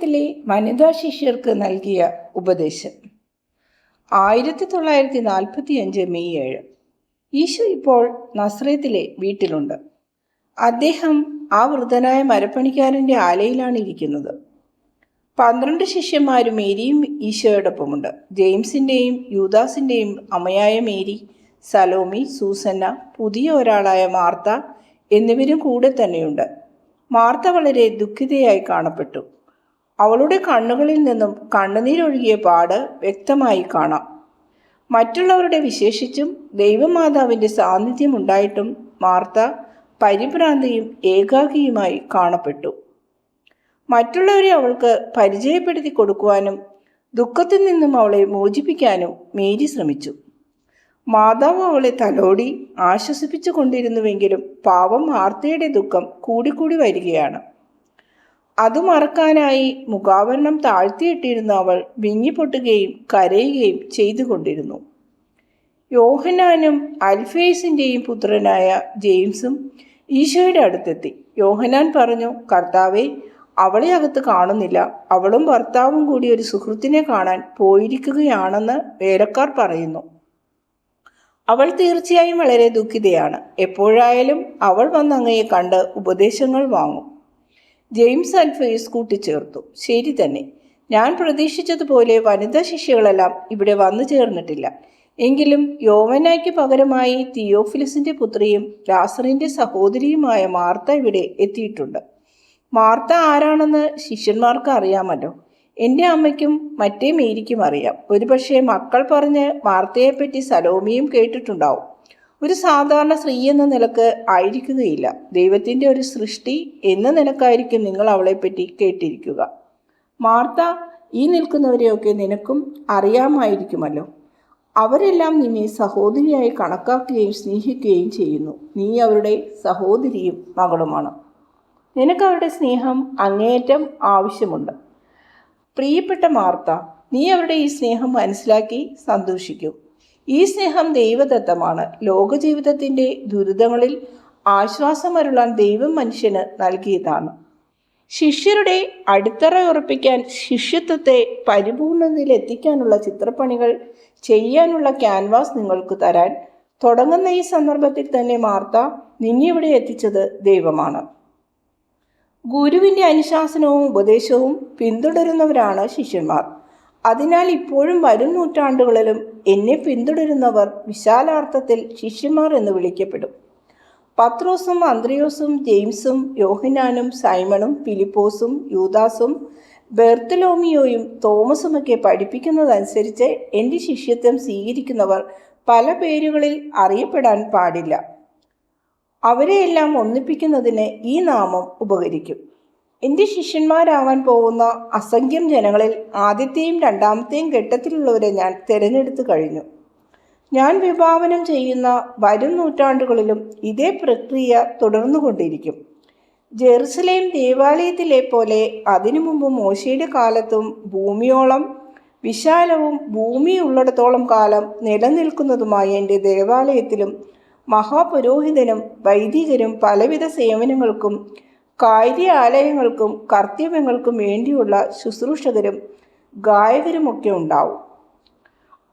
ത്തിലെ വനിതാ ശിഷ്യർക്ക് നൽകിയ ഉപദേശം. 1945 മെയ് 7. ഈശോ ഇപ്പോൾ നസ്രേത്തിലെ വീട്ടിലുണ്ട്. അദ്ദേഹം ആ വൃദ്ധനായ മരപ്പണിക്കാരൻ്റെ ആലയിലാണ് ഇരിക്കുന്നത്. 12 ശിഷ്യന്മാരും മേരിയും ഈശോയോടൊപ്പമുണ്ട്. ജെയിംസിൻ്റെയും യൂദാസിൻ്റെയും അമ്മയായ മേരി, സലോമി, സൂസന്ന, പുതിയ ഒരാളായ മാർത്ത എന്നിവരും കൂടെ തന്നെയുണ്ട്. മാർത്ത വളരെ ദുഃഖിതയായി കാണപ്പെട്ടു. അവളുടെ കണ്ണുകളിൽ നിന്നും കണ്ണുനീരൊഴുകിയ പാട് വ്യക്തമായി കാണാം. മറ്റുള്ളവരുടെ, വിശേഷിച്ചും ദൈവമാതാവിൻ്റെ സാന്നിധ്യം ഉണ്ടായിട്ടും മാർത്ത പരിഭ്രാന്തിയും ഏകാകിയുമായി കാണപ്പെട്ടു. മറ്റുള്ളവരെ അവൾക്ക് പരിചയപ്പെടുത്തി കൊടുക്കുവാനും ദുഃഖത്തിൽ നിന്നും അവളെ മോചിപ്പിക്കാനും മേരി ശ്രമിച്ചു. മാതാവ് അവളെ തലോടി ആശ്വസിപ്പിച്ചു കൊണ്ടിരുന്നുവെങ്കിലും പാവം മാർത്തയുടെ ദുഃഖം കൂടിക്കൂടി വരികയാണ്. അത് മറക്കാനായി മുഖാവരണം താഴ്ത്തിയിട്ടിരുന്ന അവൾ വിങ്ങിപ്പൊട്ടുകയും കരയുകയും ചെയ്തുകൊണ്ടിരുന്നു. യോഹന്നാനും അൽഫേസിൻ്റെയും പുത്രനായ ജെയിംസും ഈശോയുടെ അടുത്തെത്തി. യോഹന്നാൻ പറഞ്ഞു, കർത്താവേ, അവളെ അകത്ത് കാണുന്നില്ല. അവളും ഭർത്താവും കൂടി ഒരു സുഹൃത്തിനെ കാണാൻ പോയിരിക്കുകയാണെന്ന് വേലക്കാർ പറയുന്നു. അവൾ തീർച്ചയായും വളരെ ദുഃഖിതയാണ്. എപ്പോഴായാലും അവൾ വന്ന് അങ്ങയെ കണ്ട് ഉപദേശങ്ങൾ വാങ്ങും. ജെയിംസ് അൽഫേസ് കൂട്ടിച്ചേർത്തു, ശരി തന്നെ. ഞാൻ പ്രതീക്ഷിച്ചതുപോലെ വനിതാ ശിഷ്യകളെല്ലാം ഇവിടെ വന്നു ചേർന്നിട്ടില്ല. എങ്കിലും യോവന്നായ്ക്ക് പകരമായി തിയോഫിലസിൻ്റെ പുത്രിയും ലാസറിൻ്റെ സഹോദരിയുമായ മാർത്ത ഇവിടെ എത്തിയിട്ടുണ്ട്. മാർത്ത ആരാണെന്ന് ശിഷ്യന്മാർക്ക് അറിയാമല്ലോ. എൻ്റെ അമ്മയ്ക്കും മറ്റേ മേരിക്കും അറിയാം. ഒരുപക്ഷെ മക്കൾ പറഞ്ഞ് മാർത്തയെപ്പറ്റി സലോമിയും കേട്ടിട്ടുണ്ടാവും. ഒരു സാധാരണ സ്ത്രീ എന്ന നിലക്ക് ആയിരിക്കുകയില്ല. ദൈവത്തിൻ്റെ ഒരു സൃഷ്ടി എന്ന നിലക്കായിരിക്കും നിങ്ങൾ അവളെപ്പറ്റി കേട്ടിരിക്കുക. മാർത്ത, ഈ നിൽക്കുന്നവരെയൊക്കെ നിനക്കും അറിയാമായിരിക്കുമല്ലോ. അവരെല്ലാം നിന്നെ സഹോദരിയായി കണക്കാക്കുകയും സ്നേഹിക്കുകയും ചെയ്യുന്നു. നീ അവരുടെ സഹോദരിയും മകളുമാണ്. നിനക്ക് അവരുടെ സ്നേഹം അങ്ങേയറ്റം ആവശ്യമുണ്ട്. പ്രിയപ്പെട്ട മാർത്ത, നീ അവരുടെ ഈ സ്നേഹം മനസ്സിലാക്കി സന്തോഷിക്കൂ. ഈ സ്നേഹം ദൈവദത്തമാണ്. ലോകജീവിതത്തിൻ്റെ ദുരിതങ്ങളിൽ ആശ്വാസമരുളാൻ ദൈവം മനുഷ്യന് നൽകിയതാണ്. ശിഷ്യരുടെ അടിത്തറ ഉറപ്പിക്കാൻ, ശിഷ്യത്വത്തെ പരിപൂർണതയിലെത്തിക്കാനുള്ള ചിത്രപ്പണികൾ ചെയ്യാനുള്ള ക്യാൻവാസ് നിങ്ങൾക്ക് തരാൻ തുടങ്ങുന്ന ഈ സന്ദർഭത്തിൽ തന്നെ മാർത്ത, നിന്നെ ഇവിടെ എത്തിച്ചത് ദൈവമാണ്. ഗുരുവിൻ്റെ അനുശാസനവും ഉപദേശവും പിന്തുടരുന്നവരാണ് ശിഷ്യന്മാർ. അതിനാൽ ഇപ്പോഴും വരും നൂറ്റാണ്ടുകളിലും എന്നെ പിന്തുടരുന്നവർ വിശാലാർത്ഥത്തിൽ ശിഷ്യന്മാർ എന്ന് വിളിക്കപ്പെടും. പത്രോസും അന്ത്രയോസും ജെയിംസും യോഹന്നാനും സൈമണും ഫിലിപ്പോസും യൂദാസും ബെർത്തലോമിയോയും തോമസുമൊക്കെ പഠിപ്പിക്കുന്നതനുസരിച്ച് എൻ്റെ ശിഷ്യത്വം സ്വീകരിക്കുന്നവർ പല പേരുകളിൽ അറിയപ്പെടാൻ പാടില്ല. അവരെയെല്ലാം ഒന്നിപ്പിക്കുന്നതിന് ഈ നാമം ഉപകരിക്കും. എൻ്റെ ശിഷ്യന്മാരാവാൻ പോകുന്ന അസംഖ്യം ജനങ്ങളിൽ ആദ്യത്തെയും രണ്ടാമത്തെയും ഘട്ടത്തിലുള്ളവരെ ഞാൻ തിരഞ്ഞെടുത്തു കഴിഞ്ഞു. ഞാൻ വിഭാവനം ചെയ്യുന്ന വരും നൂറ്റാണ്ടുകളിലും ഇതേ പ്രക്രിയ തുടർന്നുകൊണ്ടിരിക്കും. ജെറുസലേം ദേവാലയത്തിലെ പോലെ അതിനു മുമ്പ് മോശയുടെ കാലത്തും ഭൂമിയോളം വിശാലവും ഭൂമി ഉള്ളിടത്തോളം കാലം നിലനിൽക്കുന്നതുമായ എൻ്റെ ദേവാലയത്തിലും മഹാപുരോഹിതനും വൈദികരും പലവിധ സേവനങ്ങൾക്കും കാര്യാലയങ്ങൾക്കും കർത്തവ്യങ്ങൾക്കും വേണ്ടിയുള്ള ശുശ്രൂഷകരും ഗായകരുമൊക്കെ ഉണ്ടാവും.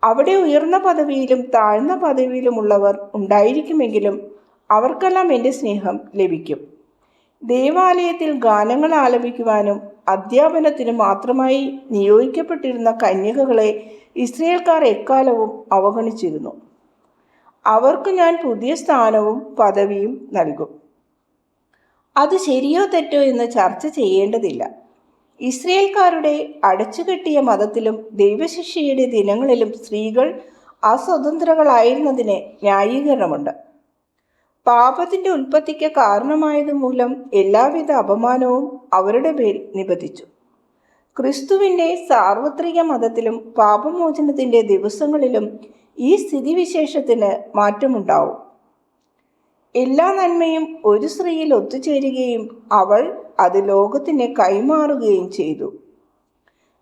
അവിടെ ഉയർന്ന പദവിയിലും താഴ്ന്ന പദവിയിലുമുള്ളവർ ഉണ്ടായിരിക്കുമെങ്കിലും അവർക്കെല്ലാം എൻ്റെ സ്നേഹം ലഭിക്കും. ദേവാലയത്തിൽ ഗാനങ്ങൾ ആലപിക്കുവാനും അധ്യാപനത്തിനും മാത്രമായി നിയോഗിക്കപ്പെട്ടിരുന്ന കന്യകകളെ ഇസ്രായേൽക്കാർ എക്കാലവും അവഗണിച്ചിരുന്നു. അവർക്ക് ഞാൻ പുതിയ സ്ഥാനവും പദവിയും നൽകും. അത് ശരിയോ തെറ്റോ എന്ന് ചർച്ച ചെയ്യേണ്ടതില്ല. ഇസ്രായേൽക്കാരുടെ അടച്ചുകെട്ടിയ മതത്തിലും ദൈവശിക്ഷയുടെ ദിനങ്ങളിലും സ്ത്രീകൾ അസ്വതന്ത്രകളായിരുന്നതിന് ന്യായീകരണമുണ്ട്. പാപത്തിൻ്റെ ഉൽപ്പത്തിക്ക് കാരണമായതുമൂലം എല്ലാവിധ അപമാനവും അവരുടെ മേൽ നിബന്ധിച്ചു. ക്രിസ്തുവിൻ്റെ സാർവത്രിക മതത്തിലും പാപമോചനത്തിൻ്റെ ദിവസങ്ങളിലും ഈ സ്ഥിതിവിശേഷത്തിന് മാറ്റമുണ്ടാവും. എല്ലാ നന്മയും ഒരു സ്ത്രീയിൽ ഒത്തുചേരുകയും അവൾ അത് ലോകത്തിന് കൈമാറുകയും ചെയ്തു.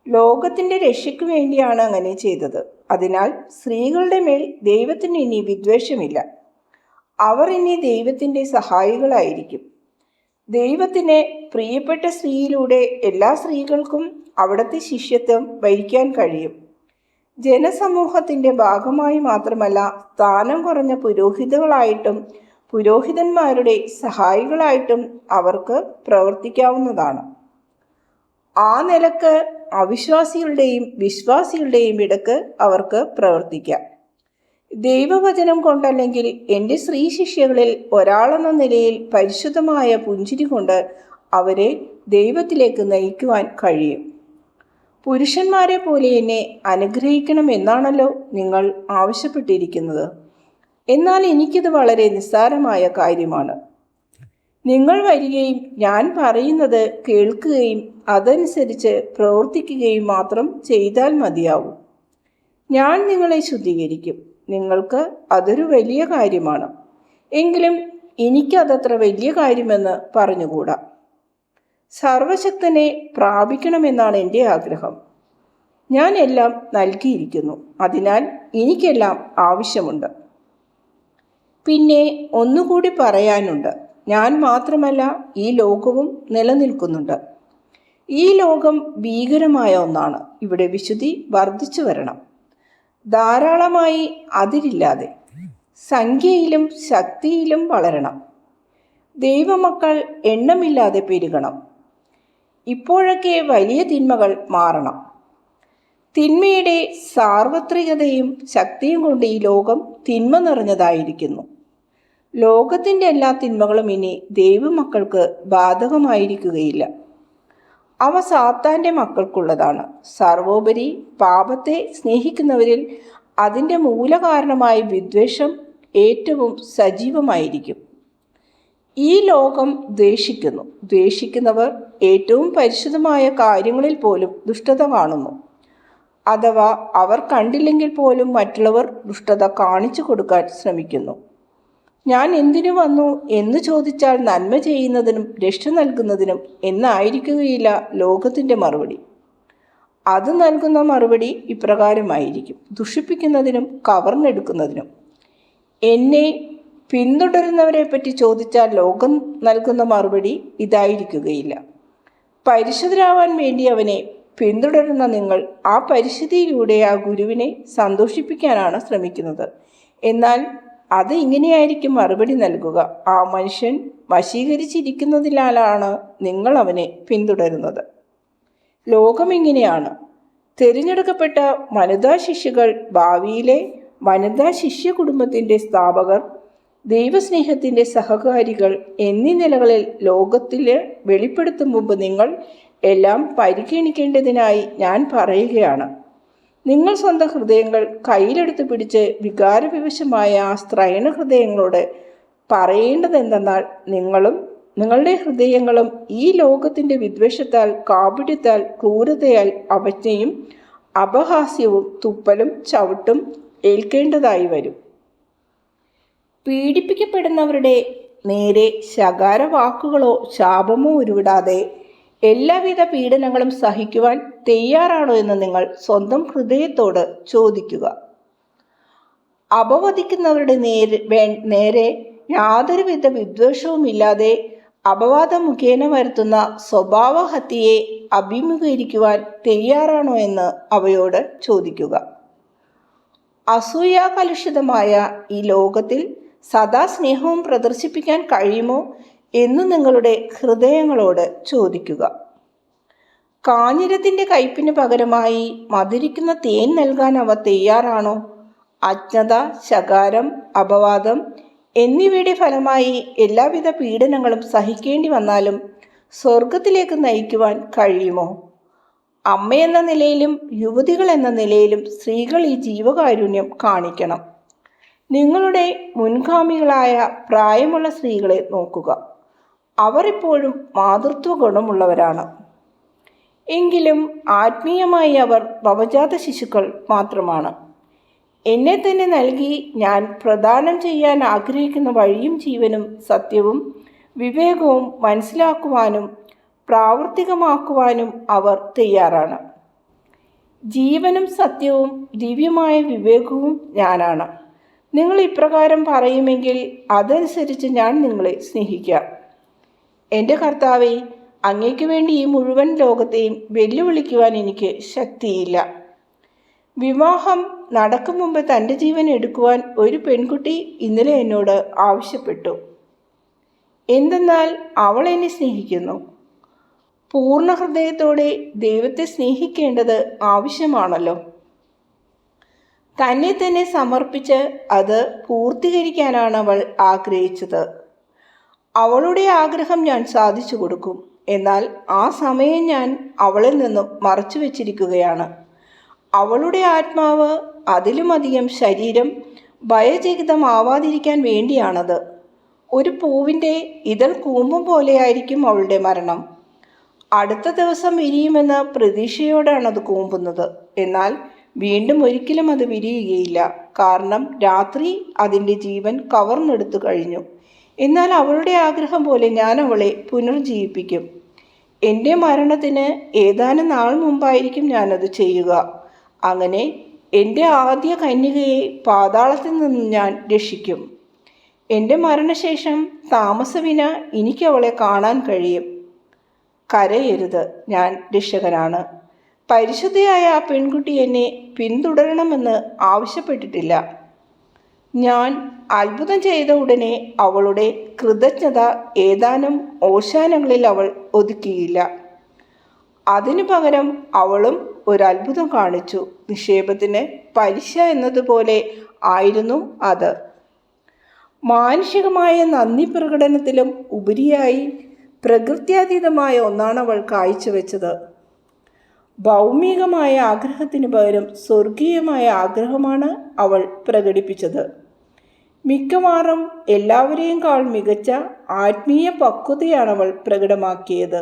ലോകത്തിൻ്റെ രക്ഷയ്ക്ക് വേണ്ടിയാണ് അങ്ങനെ ചെയ്തത്. അതിനാൽ സ്ത്രീകളുടെ മേൽ ദൈവത്തിന് ഇനി വിദ്വേഷമില്ല. അവർ ഇനി ദൈവത്തിൻ്റെ സഹായികളായിരിക്കും. ദൈവത്തിന് പ്രിയപ്പെട്ട സ്ത്രീയിലൂടെ എല്ലാ സ്ത്രീകൾക്കും അവിടുത്തെ ശിഷ്യത്വം വഹിക്കാൻ കഴിയും. ജനസമൂഹത്തിൻ്റെ ഭാഗമായി മാത്രമല്ല, സ്ഥാനം കുറഞ്ഞ പുരോഹിതകളായിട്ടും പുരോഹിതന്മാരുടെ സഹായികളായിട്ടും അവർക്ക് പ്രവർത്തിക്കാവുന്നതാണ്. ആ നിലക്ക് അവിശ്വാസികളുടെയും വിശ്വാസികളുടെയും ഇടക്ക് അവർക്ക് പ്രവർത്തിക്കാം. ദൈവവചനം കൊണ്ടല്ലെങ്കിൽ എൻ്റെ സ്ത്രീ ശിഷ്യകളിൽ ഒരാളെന്ന നിലയിൽ പരിശുദ്ധമായ പുഞ്ചിരി കൊണ്ട് അവരെ ദൈവത്തിലേക്ക് നയിക്കുവാൻ കഴിയും. പുരുഷന്മാരെ പോലെ എന്നെ അനുഗ്രഹിക്കണമെന്നാണല്ലോ നിങ്ങൾ ആവശ്യപ്പെട്ടിരിക്കുന്നത്. എന്നാൽ എനിക്കിത് വളരെ നിസ്സാരമായ കാര്യമാണ്. നിങ്ങൾ വരികയും ഞാൻ പറയുന്നത് കേൾക്കുകയും അതനുസരിച്ച് പ്രവർത്തിക്കുകയും മാത്രം ചെയ്താൽ മതിയാവും. ഞാൻ നിങ്ങളെ ശുദ്ധീകരിക്കും. നിങ്ങൾക്ക് അതൊരു വലിയ കാര്യമാണ്. എങ്കിലും എനിക്കതത്ര വലിയ കാര്യമെന്ന് പറഞ്ഞുകൂടാ. സർവശക്തനെ പ്രാപിക്കണമെന്നാണ് എൻ്റെ ആഗ്രഹം. ഞാൻ എല്ലാം നൽകിയിരിക്കുന്നു, അതിനാൽ എനിക്കെല്ലാം ആവശ്യമുണ്ട്. പിന്നെ ഒന്നുകൂടി പറയാനുണ്ട്. ഞാൻ മാത്രമല്ല, ഈ ലോകവും നിലനിൽക്കുന്നുണ്ട്. ഈ ലോകം ഭീകരമായ ഒന്നാണ്. ഇവിടെ വിശുദ്ധി വർദ്ധിച്ചു വരണം, ധാരാളമായി, അതിരില്ലാതെ, സംഖ്യയിലും ശക്തിയിലും വളരണം. ദൈവമക്കൾ എണ്ണമില്ലാതെ പെരുകണം. ഇപ്പോഴൊക്കെ വലിയ തിന്മകൾ മാറണം. തിന്മയുടെ സാർവത്രികതയും ശക്തിയും കൊണ്ട് ഈ ലോകം തിന്മ നിറഞ്ഞതായിരിക്കുന്നു. ലോകത്തിൻ്റെ എല്ലാ തിന്മകളും ഇനി ദൈവമക്കൾക്ക് ബാധകമായിരിക്കുകയില്ല. അവ സാത്താൻ്റെ മക്കൾക്കുള്ളതാണ്. സർവോപരി പാപത്തെ സ്നേഹിക്കുന്നവരിൽ അതിൻ്റെ മൂലകാരണമായ വിദ്വേഷം ഏറ്റവും സജീവമായിരിക്കും. ഈ ലോകം ദ്വേഷിക്കുന്നു. ദ്വേഷിക്കുന്നവർ ഏറ്റവും പരിശുദ്ധമായ കാര്യങ്ങളിൽ പോലും ദുഷ്ടത കാണുന്നു. അഥവാ അവർ കണ്ടില്ലെങ്കിൽ പോലും മറ്റുള്ളവർ ദുഷ്ടത കാണിച്ചു കൊടുക്കാൻ ശ്രമിക്കുന്നു. ഞാൻ എന്തിനു വന്നു എന്ന് ചോദിച്ചാൽ നന്മ ചെയ്യുന്നതിനും രക്ഷ നൽകുന്നതിനും എന്നായിരിക്കുകയില്ല ലോകത്തിൻ്റെ മറുപടി. അത് നൽകുന്ന മറുപടി ഇപ്രകാരമായിരിക്കും: ദുഷിപ്പിക്കുന്നതിനും കവർന്നെടുക്കുന്നതിനും. എന്നെ പിന്തുടരുന്നവരെ പറ്റി ചോദിച്ചാൽ ലോകം നൽകുന്ന മറുപടി ഇതായിരിക്കുകയില്ല: പരിശുദ്ധരാവാൻ വേണ്ടി അവനെ പിന്തുടരുന്ന നിങ്ങൾ ആ പരിശുദ്ധിയിലൂടെ ആ ഗുരുവിനെ സന്തോഷിപ്പിക്കാനാണ് ശ്രമിക്കുന്നത്. എന്നാൽ അത് ഇങ്ങനെയായിരിക്കും മറുപടി നൽകുക: ആ മനുഷ്യൻ വശീകരിച്ചിരിക്കുന്നതിനാലാണ് നിങ്ങൾ അവനെ പിന്തുടരുന്നത്. ലോകം ഇങ്ങനെയാണ്. തിരഞ്ഞെടുക്കപ്പെട്ട വനിതാ ശിഷ്യകൾ, ഭാവിയിലെ വനിതാ ശിഷ്യ കുടുംബത്തിൻ്റെ സ്ഥാപകർ, ദൈവസ്നേഹത്തിൻ്റെ സഹകാരികൾ എന്നീ നിലകളിൽ ലോകത്തിൽ വെളിപ്പെടുത്തും മുമ്പ് നിങ്ങൾ എല്ലാം പരിഗണിക്കേണ്ടതിനായി ഞാൻ പറയുകയാണ്. നിങ്ങൾ സ്വന്തം ഹൃദയങ്ങൾ കയ്യിലെടുത്ത് പിടിച്ച് വികാരവിവശമായ ആ സ്ത്രൈണ ഹൃദയങ്ങളോട് പറയേണ്ടതെന്തെന്നാൽ, നിങ്ങളും നിങ്ങളുടെ ഹൃദയങ്ങളും ഈ ലോകത്തിൻ്റെ വിദ്വേഷത്താൽ, കാപട്യത്താൽ, ക്രൂരതയാൽ അവജ്ഞയും അപഹാസ്യവും തുപ്പലും ചവിട്ടും ഏൽക്കേണ്ടതായി വരും. പീഡിപ്പിക്കപ്പെടുന്നവരുടെ നേരെ ശകാര വാക്കുകളോ ശാപമോ ഉരുവിടാതെ എല്ലാവിധ പീഡനങ്ങളും സഹിക്കുവാൻ തയ്യാറാണോ എന്ന് നിങ്ങൾ സ്വന്തം ഹൃദയത്തോട് ചോദിക്കുക. അപവദിക്കുന്നവരുടെ നേരെ യാതൊരുവിധ വിദ്വേഷവുമില്ലാതെ അപവാദം മുഖേന വരുത്തുന്ന സ്വഭാവഹത്യയെ അഭിമുഖീകരിക്കുവാൻ തയ്യാറാണോ എന്ന് അവയോട് ചോദിക്കുക. അസൂയാകലുഷിതമായ ഈ ലോകത്തിൽ സദാ സ്നേഹവും പ്രദർശിപ്പിക്കാൻ കഴിയുമോ എന്ന് നിങ്ങളുടെ ഹൃദയങ്ങളോട് ചോദിക്കുക. കാഞ്ഞിരത്തിൻ്റെ കയ്പിന് പകരമായി മധുരിക്കുന്ന തേൻ നൽകാൻ അവ തയ്യാറാണോ? അജ്ഞത, ശകാരം, അപവാദം എന്നിവയുടെ ഫലമായി എല്ലാവിധ പീഡനങ്ങളും സഹിക്കേണ്ടി വന്നാലും സ്വർഗത്തിലേക്ക് നയിക്കുവാൻ കഴിയുമോ? അമ്മയെന്ന നിലയിലും യുവതികൾ എന്ന നിലയിലും സ്ത്രീകൾ ഈ ജീവകാരുണ്യം കാണിക്കണം. നിങ്ങളുടെ മുൻഗാമികളായ പ്രായമുള്ള സ്ത്രീകളെ നോക്കുക. അവർ ഇപ്പോഴും മാതൃത്വ ഗുണമുള്ളവരാണ്. എങ്കിലും ആത്മീയമായി അവർ നവജാത ശിശുക്കൾ മാത്രമാണ്. എന്നെ തന്നെ നൽകി ഞാൻ പ്രദാനം ചെയ്യാൻ ആഗ്രഹിക്കുന്ന വഴിയും ജീവനും സത്യവും വിവേകവും മനസ്സിലാക്കുവാനും പ്രാവർത്തികമാക്കുവാനും അവർ തയ്യാറാണ്. ജീവനും സത്യവും ദിവ്യമായ വിവേകവും ഞാനാണ്. നിങ്ങൾ ഇപ്രകാരം പറയുമെങ്കിൽ അതനുസരിച്ച് ഞാൻ നിങ്ങളെ സ്നേഹിക്കാം. എൻ്റെ കർത്താവേ, അങ്ങേക്ക് വേണ്ടി ഈ മുഴുവൻ ലോകത്തെയും വെല്ലുവിളിക്കുവാൻ എനിക്ക് ശക്തിയില്ല. വിവാഹം നടക്കും മുമ്പ് തൻ്റെ ജീവൻ എടുക്കുവാൻ ഒരു പെൺകുട്ടി ഇന്നലെ എന്നോട് ആവശ്യപ്പെട്ടു. എന്തെന്നാൽ അവൾ എന്നെ സ്നേഹിക്കുന്നു. പൂർണ്ണ ഹൃദയത്തോടെ ദൈവത്തെ സ്നേഹിക്കേണ്ടത് ആവശ്യമാണല്ലോ. തന്നെ തന്നെ സമർപ്പിച്ച് അത് പൂർത്തീകരിക്കാനാണ് അവൾ ആഗ്രഹിച്ചത്. അവളുടെ ആഗ്രഹം ഞാൻ സാധിച്ചു കൊടുക്കും. എന്നാൽ ആ സമയം ഞാൻ അവളിൽ നിന്നും മറച്ചു വച്ചിരിക്കുകയാണ്. അവളുടെ ആത്മാവ്, അതിലുമധികം ശരീരം ഭയചകിതമാവാതിരിക്കാൻ വേണ്ടിയാണത്. ഒരു പൂവിൻ്റെ ഇതൾ കൂമ്പും പോലെയായിരിക്കും അവളുടെ മരണം. അടുത്ത ദിവസം വിരിയുമെന്ന പ്രതീക്ഷയോടാണ് അത് കൂമ്പുന്നത്. എന്നാൽ വീണ്ടും ഒരിക്കലും അത് വിരിയുകയില്ല. കാരണം രാത്രി അതിൻ്റെ ജീവൻ കവർന്നെടുത്തു കഴിഞ്ഞു. എന്നാൽ അവളുടെ ആഗ്രഹം പോലെ ഞാൻ അവളെ പുനർജീവിപ്പിക്കും. എൻ്റെ മരണത്തിന് ഏതാനും നാൾ മുമ്പായിരിക്കും ഞാനത് ചെയ്യുക. അങ്ങനെ എൻ്റെ ആദ്യ കന്യകയെ പാതാളത്തിൽ നിന്നും ഞാൻ രക്ഷിക്കും. എൻ്റെ മരണശേഷം താമസവിന എനിക്ക് അവളെ കാണാൻ കഴിയും. കരയരുത്, ഞാൻ രക്ഷകനാണ്. പരിശുദ്ധയായ ആ പെൺകുട്ടി എന്നെ പിന്തുടരണമെന്ന് ആവശ്യപ്പെട്ടിട്ടില്ല. ഞാൻ അത്ഭുതം ചെയ്ത ഉടനെ അവളുടെ കൃതജ്ഞത ഏതാനും ഓശാനങ്ങളിൽ അവൾ ഒതുക്കിയില്ല. അതിനു പകരം അവളും ഒരത്ഭുതം കാണിച്ചു. നിക്ഷേപത്തിന് പലിശ എന്നതുപോലെ ആയിരുന്നു അത്. മാനുഷികമായ നന്ദി പ്രകടനത്തിലും ഉപരിയായി പ്രകൃത്യാതീതമായ ഒന്നാണ് അവൾ കാഴ്ചവെച്ചത്. ഭൗമികമായ ആഗ്രഹത്തിന് പകരം സ്വർഗീയമായ ആഗ്രഹമാണ് അവൾ പ്രകടിപ്പിച്ചത്. മിക്കവാറും എല്ലാവരെയും കാൾ മികച്ച ആത്മീയ പക്വതയാണ് അവൾ പ്രകടമാക്കിയത്.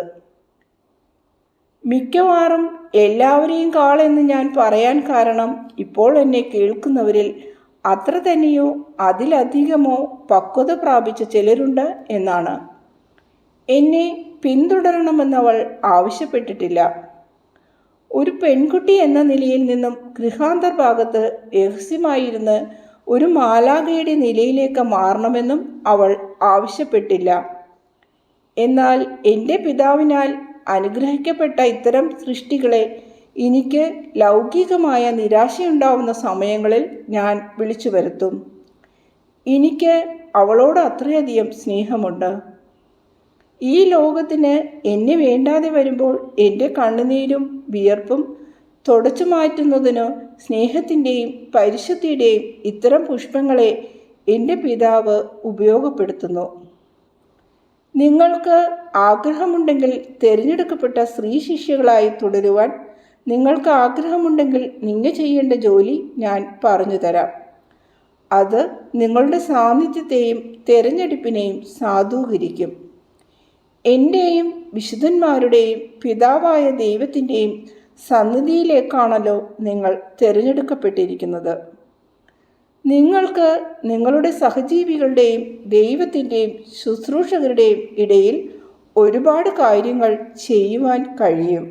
മിക്കവാറും എല്ലാവരെയും കാൾ എന്ന് ഞാൻ പറയാൻ കാരണം ഇപ്പോൾ എന്നെ കേൾക്കുന്നവരിൽ അത്ര തന്നെയോ അതിലധികമോ പക്വത പ്രാപിച്ച ചിലരുണ്ട് എന്നാണ്. എന്നെ പിന്തുടരണമെന്നവൾ ആവശ്യപ്പെട്ടിട്ടില്ല. ഒരു പെൺകുട്ടി എന്ന നിലയിൽ നിന്നും ഗൃഹാന്തർഭാഗത്ത് രഹസ്യമായിരുന്ന് ഒരു മാലാഖയുടെ നിലയിലേക്ക് മാറണമെന്നും അവൾ ആവശ്യപ്പെട്ടില്ല. എന്നാൽ എൻ്റെ പിതാവിനാൽ അനുഗ്രഹിക്കപ്പെട്ട ഇത്തരം സൃഷ്ടികളെ എനിക്ക് ലൗകികമായ നിരാശയുണ്ടാവുന്ന സമയങ്ങളിൽ ഞാൻ വിളിച്ചു വരുത്തും. എനിക്ക് അവളോട് അത്രയധികം സ്നേഹമുണ്ട്. ഈ ലോകത്തിന് എന്നെ വേണ്ടാതെ വരുമ്പോൾ എൻ്റെ കണ്ണുനീരും വിയർപ്പും തുടച്ചു മാറ്റുന്നതിന് സ്നേഹത്തിൻ്റെയും പരിശുദ്ധിയുടെയും ഇത്തരം പുഷ്പങ്ങളെ എൻ്റെ പിതാവ് ഉപയോഗപ്പെടുത്തുന്നു. നിങ്ങൾക്ക് ആഗ്രഹമുണ്ടെങ്കിൽ തിരഞ്ഞെടുക്കപ്പെട്ട സ്ത്രീ ശിഷ്യകളായി തുടരുവാൻ നിങ്ങൾക്ക് ആഗ്രഹമുണ്ടെങ്കിൽ നിങ്ങൾ ചെയ്യേണ്ട ജോലി ഞാൻ പറഞ്ഞു തരാം. അത് നിങ്ങളുടെ സാന്നിധ്യത്തെയും തിരഞ്ഞെടുപ്പിനെയും സാധൂകരിക്കും. എൻ്റെയും വിശുദ്ധന്മാരുടെയും പിതാവായ ദൈവത്തിൻ്റെയും സന്നിധിയിലേക്കാണല്ലോ നിങ്ങൾ തിരഞ്ഞെടുക്കപ്പെട്ടിരിക്കുന്നത്. നിങ്ങൾക്ക് നിങ്ങളുടെ സഹജീവികളുടെയും ദൈവത്തിൻ്റെയും ശുശ്രൂഷകരുടെയും ഇടയിൽ ഒരുപാട് കാര്യങ്ങൾ ചെയ്യുവാൻ കഴിയും.